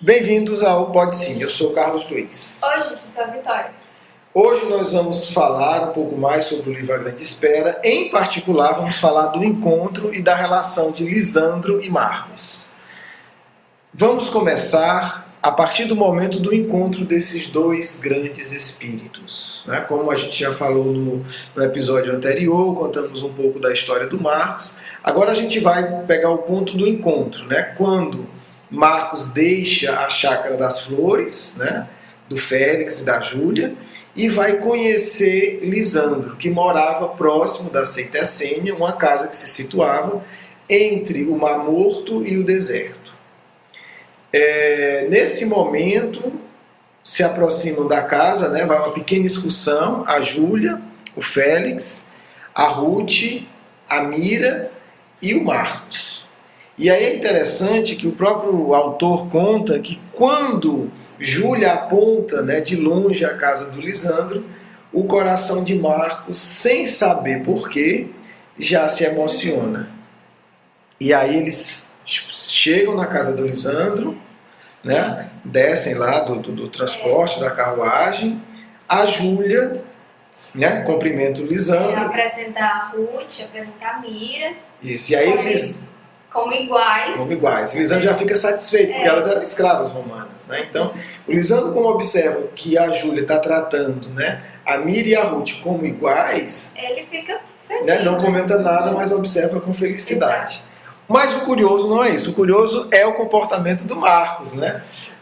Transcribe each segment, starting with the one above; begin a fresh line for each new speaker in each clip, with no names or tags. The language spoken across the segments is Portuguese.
Bem-vindos ao Pode Sim, eu sou o Carlos Luiz.
Oi, gente, eu sou a Vitória.
Hoje nós vamos falar um pouco mais sobre o livro A Grande Espera. Em particular, vamos falar do encontro e da relação de Lisandro e Marcos. Vamos começar a partir do momento do encontro desses dois grandes espíritos. Como a gente já falou no episódio anterior, contamos um pouco da história do Marcos. Agora a gente vai pegar o ponto do encontro, quando Marcos deixa a Chácara das Flores, do Félix e da Júlia, e vai conhecer Lisandro, que morava próximo da Seita Essênia, uma casa que se situava entre o Mar Morto e o deserto. Nesse momento, se aproximam da casa, vai uma pequena excursão, a Júlia, o Félix, a Ruth, a Mira e o Marcos. E aí é interessante que o próprio autor conta que quando Júlia aponta de longe a casa do Lisandro, o coração de Marcos, sem saber porquê, já se emociona. E aí eles chegam na casa do Lisandro, descem lá do transporte, da carruagem, a Júlia cumprimenta o Lisandro.
Apresentar a Ruth, apresentar a Mira.
Isso, e aí eles...
Como iguais.
O Lisandro já fica satisfeito, porque elas eram escravas romanas. Então, o Lisandro, como observa que a Júlia está tratando a Mira e a Ruth como iguais,
ele fica feliz.
Não comenta nada, mas observa com felicidade.
Exato.
Mas o curioso não é isso. O curioso é o comportamento do Marcos.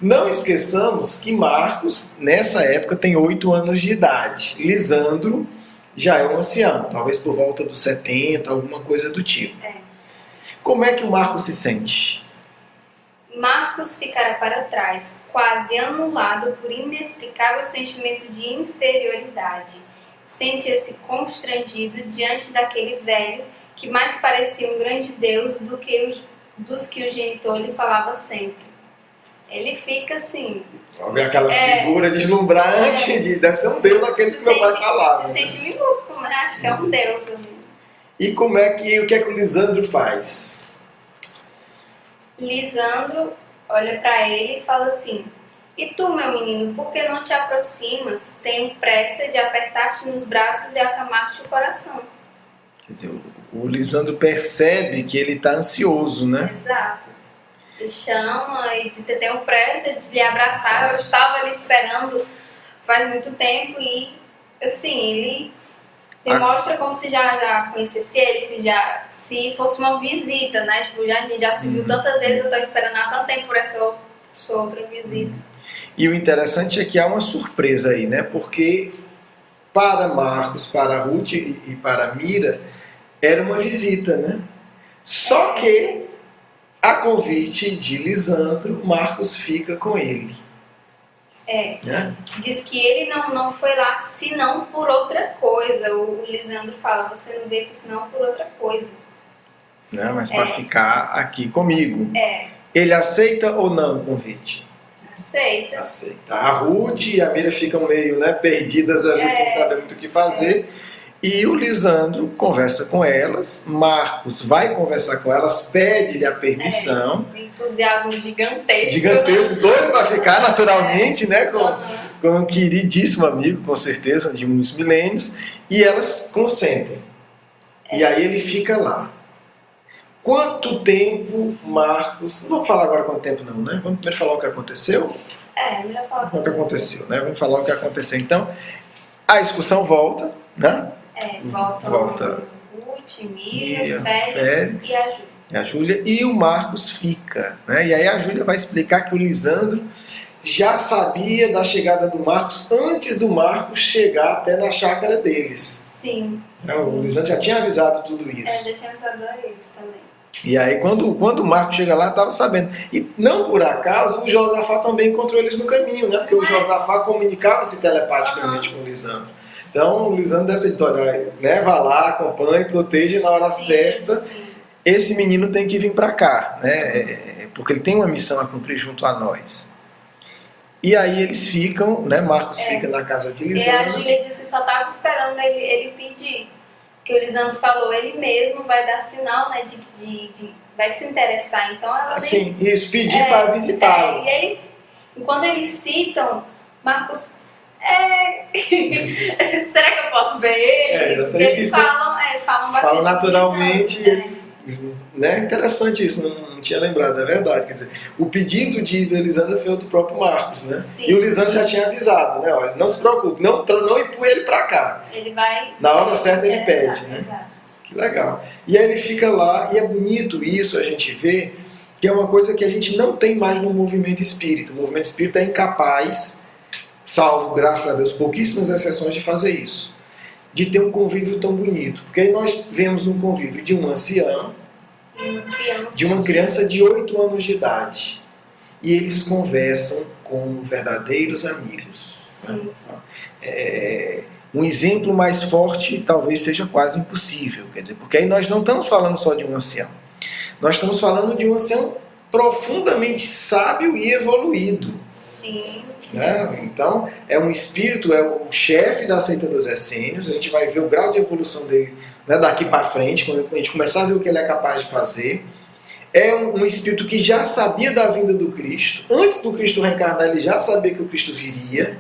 Não esqueçamos que Marcos, nessa época, tem 8 anos de idade. Lisandro já é um ancião, talvez por volta dos 70, alguma coisa do tipo. Como é que o Marcos se sente?
Marcos ficara para trás, quase anulado por inexplicável sentimento de inferioridade. Sentia-se constrangido diante daquele velho que mais parecia um grande deus dos que o genitor lhe falava sempre. Ele fica assim...
Vê aquela figura deslumbrante, diz, deve ser um deus daqueles que meu pai falava.
Se sente minúsculo, Acho que é um deus ali.
E o que é que o Lisandro faz?
Lisandro olha para ele e fala assim: e tu, meu menino, por que não te aproximas? Tenho pressa de apertar-te nos braços e acalmar-te o coração.
Quer dizer, o Lisandro percebe que ele está ansioso,
Exato. Ele chama e diz: tenho pressa de lhe abraçar. Eu estava ali esperando faz muito tempo e, assim, ele... demonstra como se já conhecesse ele, se fosse uma visita, a gente já se viu tantas vezes, eu estou esperando há tanto tempo por essa sua outra visita.
E o interessante é que há uma surpresa aí, porque para Marcos, para Ruth e para Mira, era uma visita, Só que, a convite de Lisandro, Marcos fica com ele.
Diz que ele não foi lá senão por outra coisa. O Lisandro fala: você não veio aqui senão por outra coisa.
Mas para ficar aqui comigo. Ele aceita ou não o convite?
Aceita.
A Ruth e a Mira ficam meio perdidas ali, sem saber muito o que fazer. E o Lisandro conversa com elas, Marcos vai conversar com elas, pede-lhe a permissão.
Um entusiasmo gigantesco.
Gigantesco, doido para ficar naturalmente, com um queridíssimo amigo, com certeza, de muitos milênios. E elas consentem. E aí ele fica lá. Quanto tempo Marcos... Não vamos falar agora quanto tempo não, Vamos primeiro falar o que aconteceu?
Melhor falar
o que aconteceu, Vamos falar o que aconteceu. Então, a excursão volta,
Volta Ruth, Mira, Félix e
a Júlia. E o Marcos fica, E aí a Júlia vai explicar que o Lisandro já sabia da chegada do Marcos antes do Marcos chegar até na chácara deles.
Sim.
O Lisandro já tinha avisado tudo isso.
Já tinha avisado a eles também.
E aí quando o Marcos chega lá, estava sabendo. E não por acaso o Josafá também encontrou eles no caminho, Porque o Josafá comunicava-se telepaticamente com o Lisandro. Então o Lisandro deve ter dito: olha, vá lá, acompanhe, proteja na hora certa. Sim. Esse menino tem que vir para cá, porque ele tem uma missão a cumprir junto a nós. E aí eles ficam, Marcos fica na casa de Lisandro.
E a Júlia disse que só estava esperando ele pedir. Que o Lisandro falou, ele mesmo vai dar sinal, vai se interessar. Então ela
Sim, isso, pedir para visitá-lo.
E ele Quando eles citam Marcos, será que eu posso ver ele? Porque eles falam bastante.
Falam naturalmente.
Lisandro,
né? Interessante isso, não tinha lembrado, é verdade. Quer dizer, o pedido de ver Lisandro foi o do próprio Marcos, né?
Sim.
E o Lisandro já tinha avisado, né? Olha, não se preocupe, não empurre ele para cá.
Ele vai.
Na hora certa ele pede,
exato,
né?
Exato.
Que legal. E aí ele fica lá, e é bonito isso, a gente vê que é uma coisa que a gente não tem mais no movimento espírita. O movimento espírita é incapaz, salvo, graças a Deus, pouquíssimas exceções de fazer isso. De ter um convívio tão bonito. Porque aí nós vemos um convívio de um ancião, de uma criança de 8 anos de idade. E eles conversam como verdadeiros amigos.
Sim.
Um exemplo mais forte talvez seja quase impossível. Quer dizer, porque aí nós não estamos falando só de um ancião. Nós estamos falando de um ancião profundamente sábio e evoluído.
Sim.
Né? Então, é um espírito, é o chefe da seita dos essênios. A gente vai ver o grau de evolução dele, né, daqui para frente, quando a gente começar a ver o que ele é capaz de fazer. É um espírito que já sabia da vinda do Cristo. Antes do Cristo reencarnar, ele já sabia que o Cristo viria.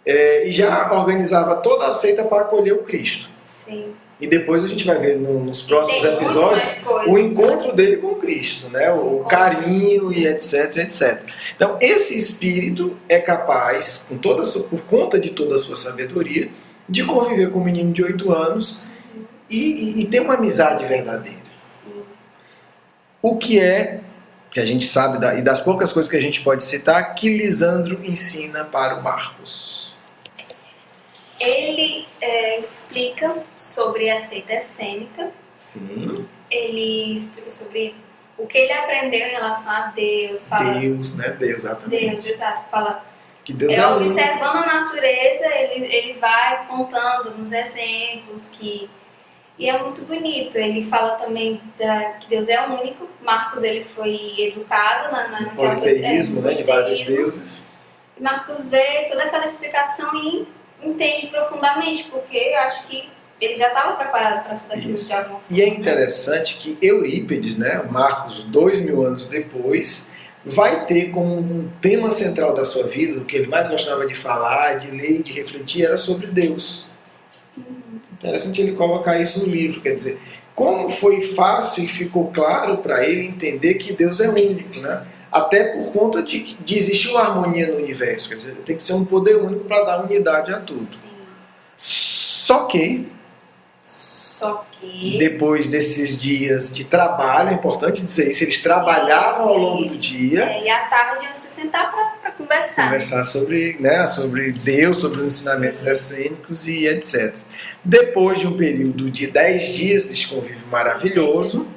E já organizava toda a seita para acolher o Cristo.
Sim.
E depois a gente vai ver nos próximos episódios o encontro dele com Cristo, né? O carinho e etc, etc. Então, esse espírito é capaz, por conta de toda a sua sabedoria, de conviver com um menino de 8 anos e ter uma amizade verdadeira.
Sim.
O que a gente sabe, e das poucas coisas que a gente pode citar, que Lisandro ensina para o Marcos.
Ele explica sobre a seita essênica.
Sim.
Ele explica sobre o que ele aprendeu em relação a Deus. Fala
Deus, né? Deus, exatamente.
Deus, exato. Fala
que Deus é
observando a natureza, ele vai contando nos exemplos e é muito bonito. Ele fala também que Deus é único. Marcos, ele foi educado
no politeísmo, né? De vários deuses.
E Marcos vê toda aquela explicação e entende profundamente, porque eu acho que ele já estava preparado para tudo aquilo de alguma forma.
E é interessante que Eurípides, né, Marcos 2000 anos depois, vai ter como um tema central da sua vida, o que ele mais gostava de falar, de ler, de refletir, era sobre Deus. Interessante ele colocar isso no livro, quer dizer, como foi fácil e ficou claro para ele entender que Deus é único, né? Até por conta de existir uma harmonia no universo. Quer dizer, tem que ser um poder único para dar unidade a tudo.
Sim.
Só que, depois desses dias de trabalho, é importante dizer isso, eles trabalhavam ao longo do dia.
E à tarde você sentar para conversar.
Conversar sobre, né, sobre Deus, sobre os ensinamentos essênicos e etc. Depois de um período de 10 dias desse convívio maravilhoso,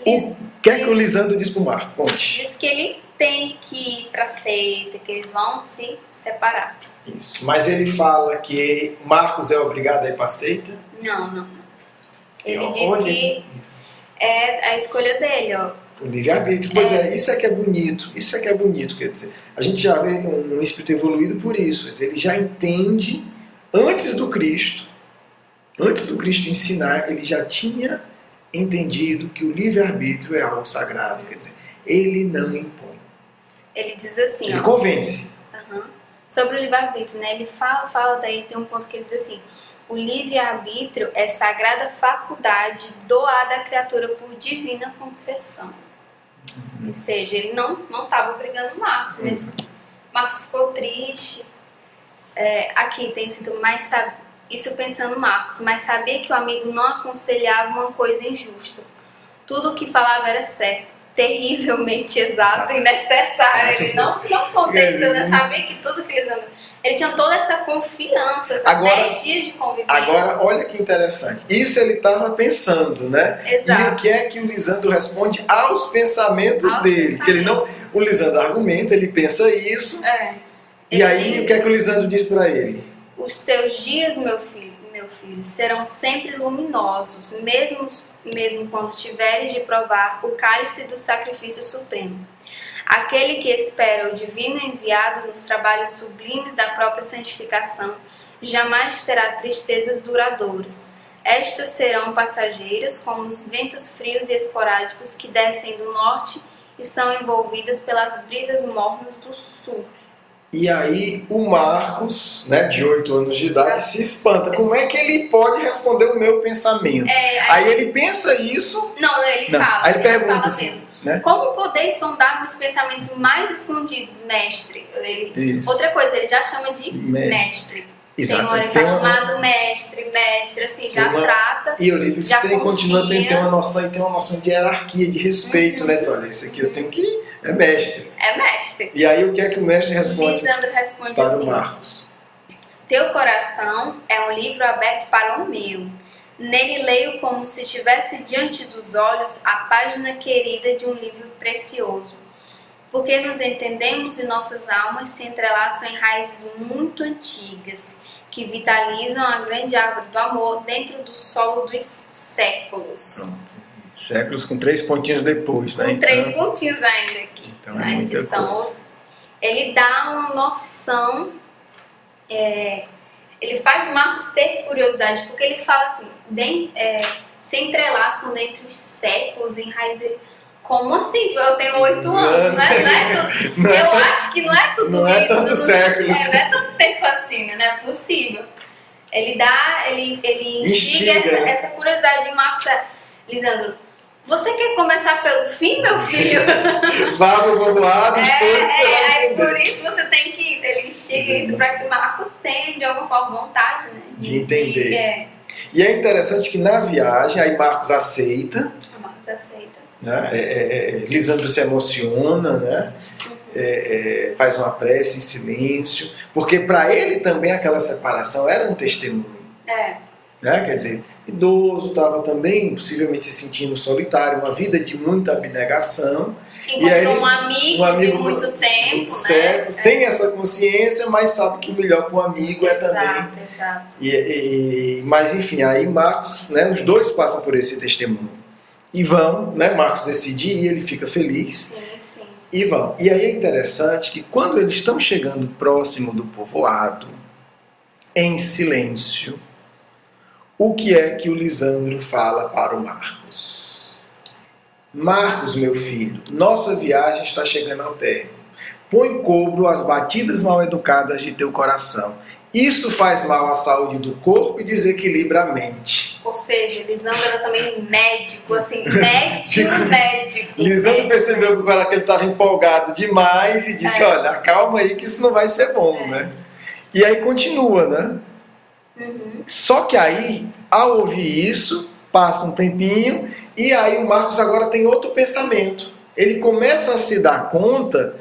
o que é que o Lisandro diz para o Marco? Conte.
Diz que ele tem que ir para a seita, que eles vão se separar.
Isso. Mas ele fala que Marcos é obrigado a ir para a seita?
Não. Ele diz que é a escolha dele, ó.
O livre-arbítrio. Pois isso é que é bonito. Quer dizer, a gente já vê um espírito evoluído por isso. Quer dizer, ele já entende, antes do Cristo ensinar, ele já tinha entendido que o livre-arbítrio é algo sagrado. Quer dizer, ele não impõe.
Ele diz assim,
ele convence.
Sobre o livre-arbítrio, né? Ele fala, daí tem um ponto que ele diz assim: o livre-arbítrio é sagrada faculdade doada à criatura por divina concessão. Ou seja, ele não estava obrigando Marcos, mas Marcos ficou triste. Aqui tem sintoma, mas isso pensando Marcos, mas sabia que o amigo não aconselhava uma coisa injusta. Tudo o que falava era certo, terrivelmente exato e necessário. Ele não contestou, né? Sabia que tudo que ele tinha toda essa confiança, 10 dias de convivência.
Agora, olha que interessante. Isso ele estava pensando, né?
Exato.
E o que é que o Lisandro responde aos pensamentos dele? Porque o Lisandro argumenta, ele pensa isso. E aí, o que é que o Lisandro diz para ele?
Os teus dias, meu filho, serão sempre luminosos, mesmo quando tiveres de provar o cálice do sacrifício supremo. Aquele que espera o divino enviado nos trabalhos sublimes da própria santificação jamais terá tristezas duradouras. Estas serão passageiras como os ventos frios e esporádicos que descem do norte e são envolvidas pelas brisas mornas do sul.
E aí o Marcos, né, de 8 anos de idade, se espanta. Como é que ele pode responder o meu pensamento? Aí ele pensa isso...
Não, ele fala.
Aí ele pergunta
fala
assim,
mesmo.
né?
Como podeis sondar meus pensamentos mais escondidos, mestre? Outra coisa, ele já chama de mestre.
Exato.
Tem hora que fala amado mestre, assim, já trata.
E Eurípides continua tem uma noção de hierarquia, de respeito, né? Diz, olha, esse aqui eu tenho que... É mestre.
É mestre.
E aí o que é que o mestre responde?
Lisandro responde
para
assim:
o Marcos.
Teu coração é um livro aberto para o meu. Nele leio como se tivesse diante dos olhos a página querida de um livro precioso. Porque nos entendemos e nossas almas se entrelaçam em raízes muito antigas, que vitalizam a grande árvore do amor dentro do solo dos séculos.
Pronto. Séculos com 3 pontinhos depois, né?
Com 3 pontinhos ainda aqui,
então
na edição. Ele dá uma noção, ele faz Marcos ter curiosidade, porque ele fala assim, se entrelaçam dentro dos séculos em raízes. Como assim? Tipo, eu tenho 8 anos, né? Eu acho que não é tudo
não
isso.
É tantos séculos.
Não é tanto tempo assim, né? Não é possível. Ele instiga essa curiosidade em Marcos. Lisandro, você quer começar pelo fim, meu filho?
Vá pro bom lado, escolha que você vai entender.
Por isso você tem que... Ele instiga isso para que Marcos tenha, de alguma forma, vontade, né?
De entender. E é interessante que na viagem, aí Marcos aceita.
Marcos aceita.
Né? Lisandro se emociona, né? Faz uma prece em silêncio, porque para ele também aquela separação era um testemunho. Né? Quer dizer, idoso, estava também possivelmente se sentindo solitário, uma vida de muita abnegação.
Encontrou um amigo de muito tempo,
muitos séculos, tem essa consciência, mas sabe que o melhor para o amigo é também.
Exato.
Mas enfim, aí Marcos, né, os dois passam por esse testemunho. E vão, né, Marcos decide ir, ele fica feliz.
Sim.
E vão. E aí é interessante que quando eles estão chegando próximo do povoado, em silêncio, o que é que o Lisandro fala para o Marcos? Marcos, meu filho, nossa viagem está chegando ao término. Põe cobro às batidas mal educadas de teu coração. Isso faz mal à saúde do corpo e desequilibra a mente.
Ou seja, Lisandro era também médico, assim, médico.
Lisandro percebeu que agora que ele estava empolgado demais e disse, olha, calma aí que isso não vai ser bom, né? E aí continua, né? Só que aí, ao ouvir isso, passa um tempinho e aí o Marcos agora tem outro pensamento. Ele começa a se dar conta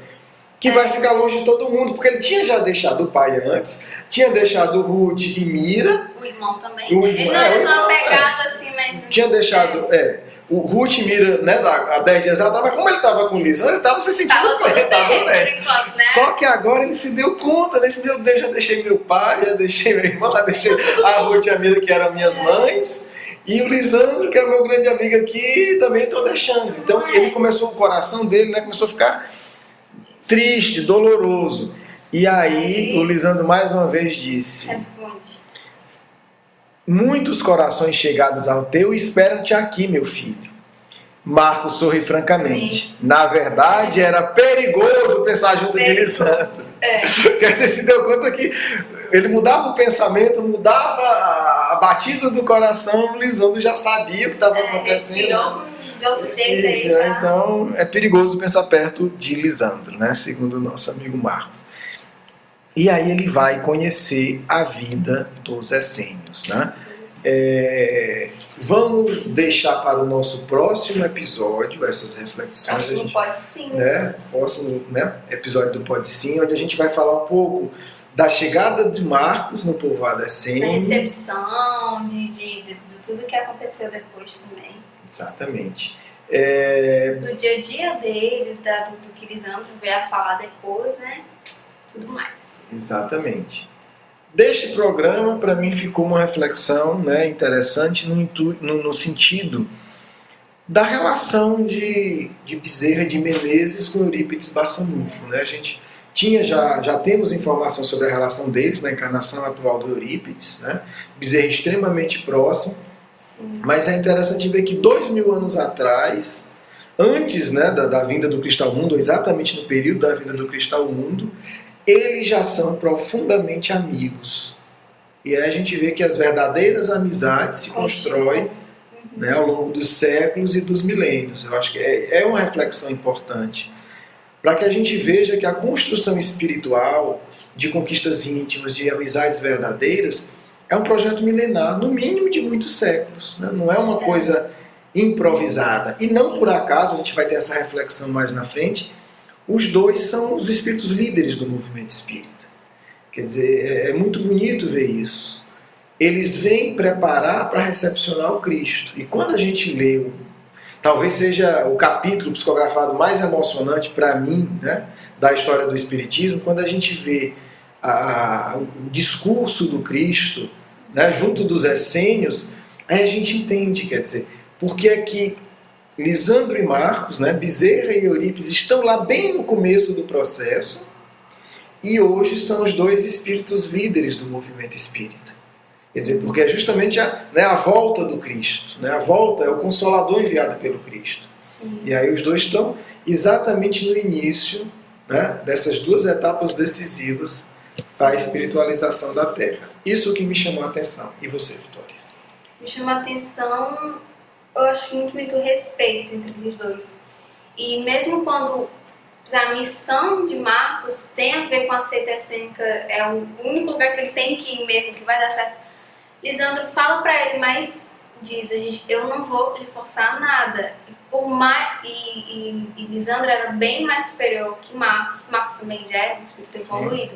que vai ficar longe de todo mundo, porque ele tinha já deixado o pai antes, tinha deixado Ruth e Mira.
O irmão também. Ele não era uma pegada assim, mas...
Tinha deixado, o Ruth e Mira, né, há 10 dias atrás, mas como ele estava com o Lisandro, ele estava se sentindo bem.
Enquanto, né?
Só que agora ele se deu conta, né? Meu Deus, já deixei meu pai, já deixei meu irmão, já deixei a Ruth e a Mira, que eram minhas mães, e o Lisandro, que é o meu grande amigo aqui, também estou deixando. Então ele começou, o coração dele, né, começou a ficar triste, doloroso. E aí o Lisandro mais uma vez disse:
Responde.
Muitos corações chegados ao teu esperam-te aqui, meu filho. Marcos sorri francamente. Na verdade, era perigoso pensar junto de Lisandro. Quer dizer, se deu conta que ele mudava o pensamento, mudava a batida do coração, o Lisandro já sabia o que estava acontecendo.
De outro jeito aí, tá?
Então, é perigoso pensar perto de Lisandro, né? Segundo o nosso amigo Marcos. E aí ele vai conhecer a vida dos essênios, né? Vamos deixar para o nosso próximo episódio essas reflexões.
Acho que não pode sim.
Né? Próximo, né, episódio do Pode Sim, onde a gente vai falar um pouco da chegada de Marcos no povoado essênio.
Da recepção, de tudo que aconteceu depois também.
Exatamente.
Do dia a dia deles, do que Lisandro veio a falar depois, né? Tudo mais.
Exatamente. Deste programa, para mim, ficou uma reflexão, né, interessante no sentido da relação de Bezerra de Menezes com Eurípides Barçanufo, né? A gente já temos informação sobre a relação deles na encarnação atual do Eurípides, né? Bezerra extremamente próximo.
Sim.
Mas é interessante ver que 2000 anos atrás, antes, né, da vinda do Cristo ao mundo, ou exatamente no período da vinda do Cristo ao mundo, eles já são profundamente amigos. E aí a gente vê que as verdadeiras amizades se constroem, né, ao longo dos séculos e dos milênios. Eu acho que é uma reflexão importante, para que a gente veja que a construção espiritual de conquistas íntimas, de amizades verdadeiras, é um projeto milenar, no mínimo de muitos séculos, né? Não é uma coisa improvisada. E não por acaso, a gente vai ter essa reflexão mais na frente, os dois são os espíritos líderes do movimento espírita. Quer dizer, é muito bonito ver isso. Eles vêm preparar para recepcionar o Cristo. E quando a gente lê, talvez seja o capítulo psicografado mais emocionante para mim, né, da história do Espiritismo, quando a gente vê o discurso do Cristo, né, junto dos essênios, aí a gente entende, quer dizer, porque é que Lisandro e Marcos, né, Bezerra e Eurípides estão lá bem no começo do processo, e hoje são os dois espíritos líderes do movimento espírita. Quer dizer, porque é justamente a volta do Cristo. Né? A volta é o Consolador enviado pelo Cristo.
Sim.
E aí os dois estão exatamente no início, né, dessas duas etapas decisivas para a espiritualização da Terra. Isso que me chamou a atenção. E você, Vitória?
Me chamou a atenção, eu acho muito o respeito entre os dois. E mesmo quando a missão de Marcos tem a ver com a seita essênica, é o único lugar que ele tem que ir mesmo, que vai dar certo, Lisandro fala para ele, mas diz, eu não vou lhe forçar nada. E Lisandro era bem mais superior que Marcos. Marcos também já é um espírito evoluído.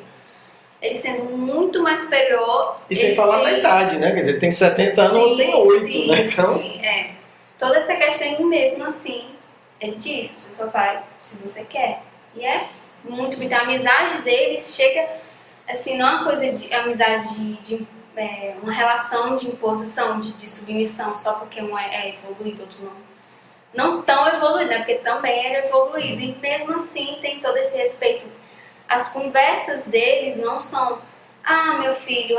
Ele sendo muito mais superior.
E sem falar da idade, né? Quer dizer, ele tem 70 anos ou tem 8, né? Então...
Sim, toda essa questão, mesmo assim, ele diz, você só vai se você quer. E é muito bonito. A amizade deles chega, assim, não é uma coisa de amizade uma relação de imposição, de submissão, só porque um é evoluído, outro não. Não tão evoluído, né? Porque também era evoluído. Sim. E mesmo assim tem todo esse respeito. As conversas deles não são, meu filho,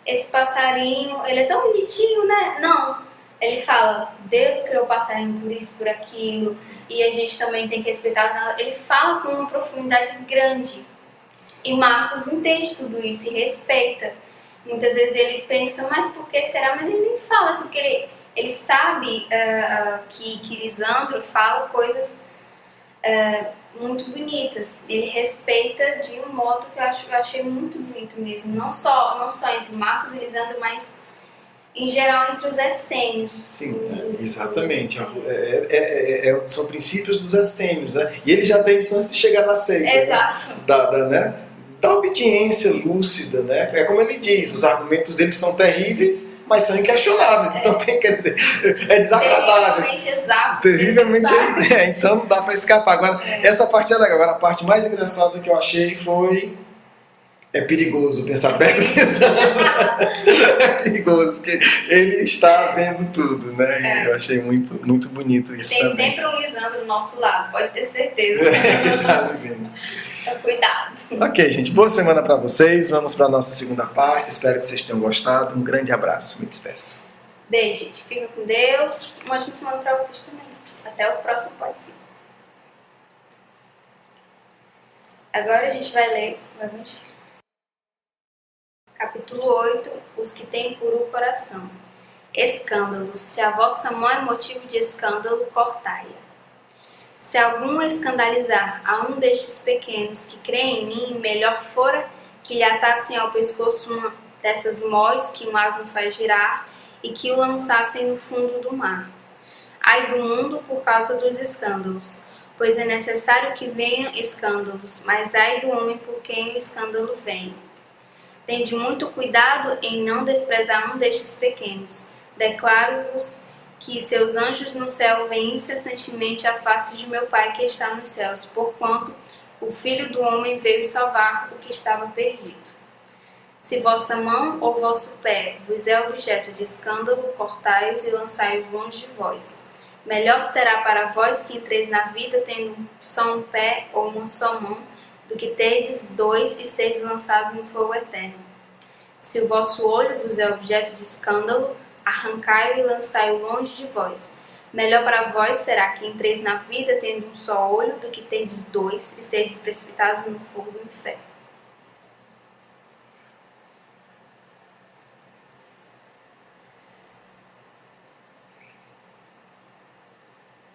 esse passarinho, ele é tão bonitinho, né? Não. Ele fala, Deus criou o passarinho por isso, por aquilo, e a gente também tem que respeitar. Ele fala com uma profundidade grande. E Marcos entende tudo isso e respeita. Muitas vezes ele pensa, mas por que será? Mas ele nem fala assim, porque ele sabe que Lisandro fala coisas muito bonitas. Ele respeita de um modo que eu achei muito bonito mesmo. Não só entre Marcos e Lisandro, mas em geral entre os essênios.
Sim, exatamente. São princípios dos essênios, né? E ele já tem chance de chegar na seita.
Exato.
Né? Da obediência lúcida, né? É como ele diz, os argumentos deles são terríveis, mas são inquestionáveis. Então quer dizer, é desagradável.
Terrivelmente exato.
Terrivelmente exato. Então não dá para escapar. Agora, essa parte é legal. Agora, a parte mais engraçada que eu achei foi... É perigoso pensar perto de Lisandro. É perigoso, porque ele está vendo tudo, né? E eu achei muito, muito bonito isso
tem
também.
Tem sempre um Lisandro do nosso lado, pode ter certeza.
Ele tá vendo.
Cuidado.
Ok, gente. Boa semana para vocês. Vamos para a nossa segunda parte. Espero que vocês tenham gostado. Um grande abraço. Me despeço.
Beijo, gente. Fica com Deus. Uma ótima semana para vocês também. Até o próximo Pode Ser. Agora a gente vai ler o Evangelho. Capítulo 8. Os que têm puro coração. Escândalo. Se a vossa mão é motivo de escândalo, cortai-a. Se algum escandalizar a um destes pequenos que creem em mim, melhor fora que lhe atassem ao pescoço uma dessas mós que um asno faz girar e que o lançassem no fundo do mar. Ai do mundo por causa dos escândalos, pois é necessário que venham escândalos, mas ai do homem por quem o escândalo vem. Tende muito cuidado em não desprezar um destes pequenos. Declaro-vos que seus anjos no céu veem incessantemente a face de meu Pai que está nos céus, porquanto o Filho do Homem veio salvar o que estava perdido. Se vossa mão ou vosso pé vos é objeto de escândalo, cortai-os e lançai-os longe de vós. Melhor será para vós que entreis na vida tendo só um pé ou uma só mão, do que terdes 2 e seres lançados no fogo eterno. Se o vosso olho vos é objeto de escândalo, arrancai-o e lançai-o longe de vós, Melhor para vós será que entreis na vida tendo um só olho, do que terdes dois e seres precipitados no fogo do inferno.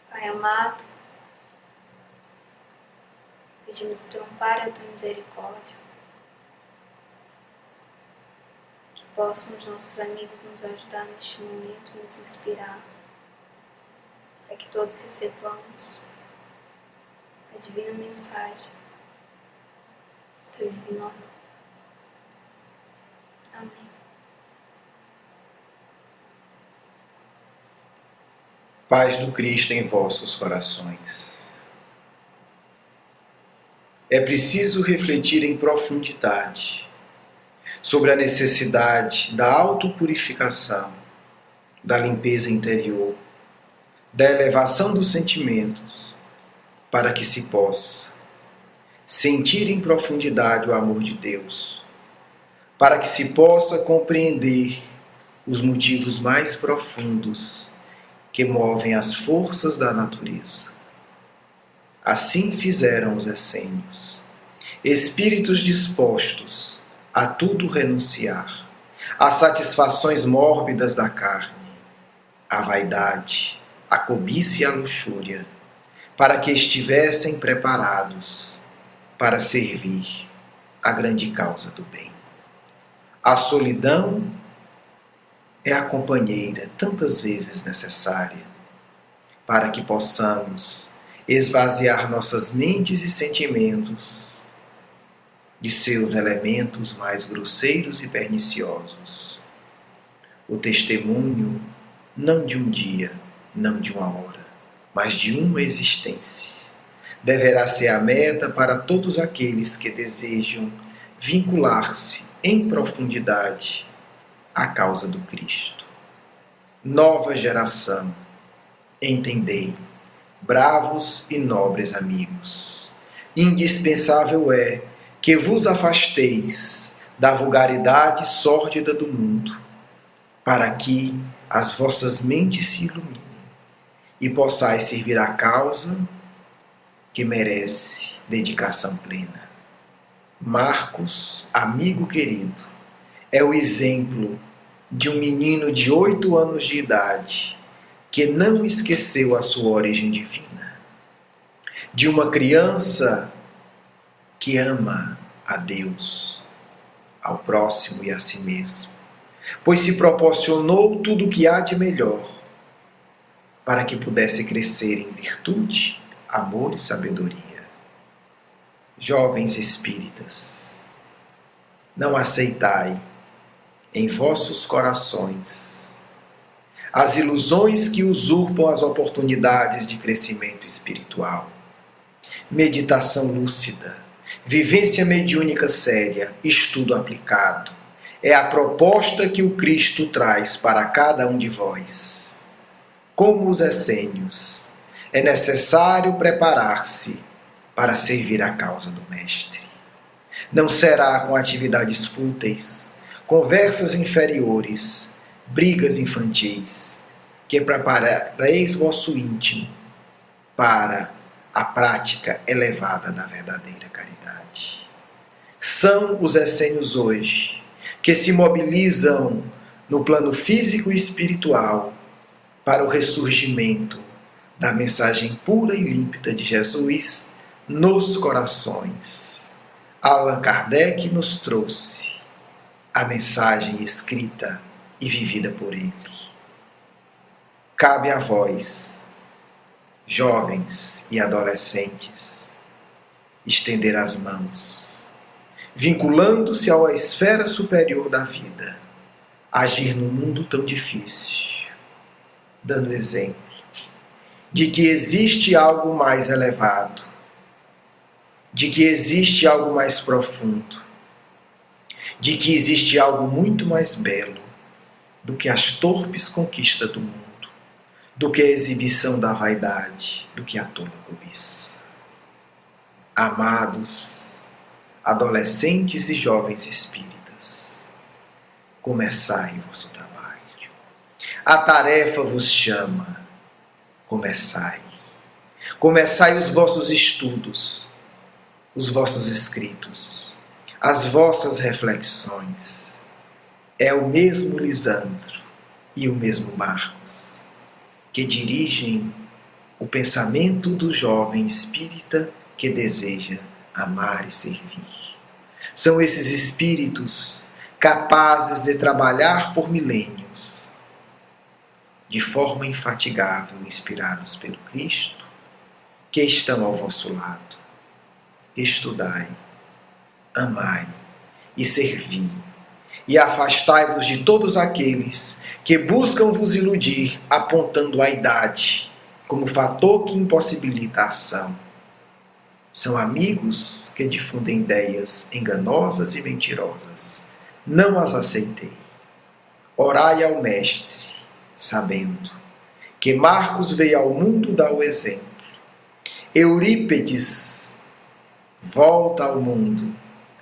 Pai amado, pedimos o teu amparo e a tua misericórdia, que possam os nossos amigos nos ajudar neste momento, nos inspirar, para que todos recebamos a divina mensagem, teu divino amor. Amém.
Paz do Cristo em vossos corações. É preciso refletir em profundidade sobre a necessidade da autopurificação, da limpeza interior, da elevação dos sentimentos, para que se possa sentir em profundidade o amor de Deus, para que se possa compreender os motivos mais profundos que movem as forças da natureza. Assim fizeram os essênios, espíritos dispostos a tudo renunciar, às satisfações mórbidas da carne, à vaidade, à cobiça e à luxúria, para que estivessem preparados para servir a grande causa do bem. A solidão é a companheira tantas vezes necessária para que possamos esvaziar nossas mentes e sentimentos de seus elementos mais grosseiros e perniciosos. O testemunho não de um dia, não de uma hora, mas de uma existência, deverá ser a meta para todos aqueles que desejam vincular-se em profundidade à causa do Cristo. Nova geração, entendei, bravos e nobres amigos, indispensável é que vos afasteis da vulgaridade sórdida do mundo, para que as vossas mentes se iluminem e possais servir a causa que merece dedicação plena. Marcos, amigo querido, é o exemplo de um menino de 8 anos de idade que não esqueceu a sua origem divina, de uma criança que ama a Deus, ao próximo e a si mesmo, pois se proporcionou tudo o que há de melhor para que pudesse crescer em virtude, amor e sabedoria. Jovens espíritas, não aceitai em vossos corações as ilusões que usurpam as oportunidades de crescimento espiritual. Meditação lúcida, vivência mediúnica séria, estudo aplicado, é a proposta que o Cristo traz para cada um de vós. Como os essênios, é necessário preparar-se para servir a causa do Mestre. Não será com atividades fúteis, conversas inferiores, brigas infantis, que preparareis vosso íntimo para a prática elevada da verdadeira caridade. São os essênios hoje que se mobilizam no plano físico e espiritual para o ressurgimento da mensagem pura e límpida de Jesus nos corações. Allan Kardec nos trouxe a mensagem escrita e vivida por ele. Cabe a vós, jovens e adolescentes, estender as mãos, vinculando-se à esfera superior da vida, agir num mundo tão difícil, dando exemplo de que existe algo mais elevado, de que existe algo mais profundo, de que existe algo muito mais belo do que as torpes conquistas do mundo, do que a exibição da vaidade, do que a tola cobiça. Amados, adolescentes e jovens espíritas, começai o vosso trabalho. A tarefa vos chama, começai. Começai os vossos estudos, os vossos escritos, as vossas reflexões. É o mesmo Lisandro e o mesmo Marcos que dirigem o pensamento do jovem espírita que deseja amar e servir. São esses espíritos capazes de trabalhar por milênios, de forma infatigável, inspirados pelo Cristo, que estão ao vosso lado. Estudai, amai e servi, e afastai-vos de todos aqueles que buscam vos iludir, apontando a idade como fator que impossibilita a ação. São amigos que difundem ideias enganosas e mentirosas. Não as aceitei. Orai ao Mestre, sabendo que Marcos veio ao mundo dar o exemplo. Eurípides volta ao mundo,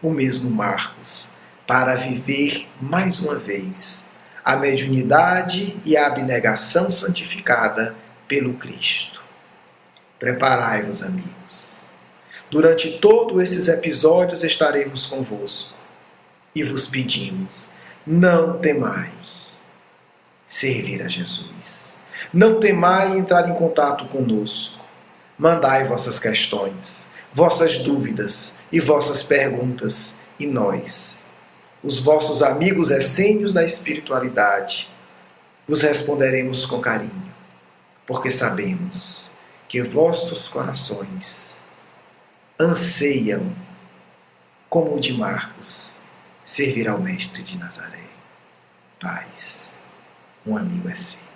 o mesmo Marcos, para viver mais uma vez a mediunidade e a abnegação santificada pelo Cristo. Preparai-vos, amigos. Durante todos esses episódios estaremos convosco e vos pedimos, não temai servir a Jesus. Não temai entrar em contato conosco. Mandai vossas questões, vossas dúvidas e vossas perguntas, e nós, os vossos amigos essênios da espiritualidade, vos responderemos com carinho, porque sabemos que vossos corações anseiam, como o de Marcos, servir ao Mestre de Nazaré. Paz, um amigo essênio.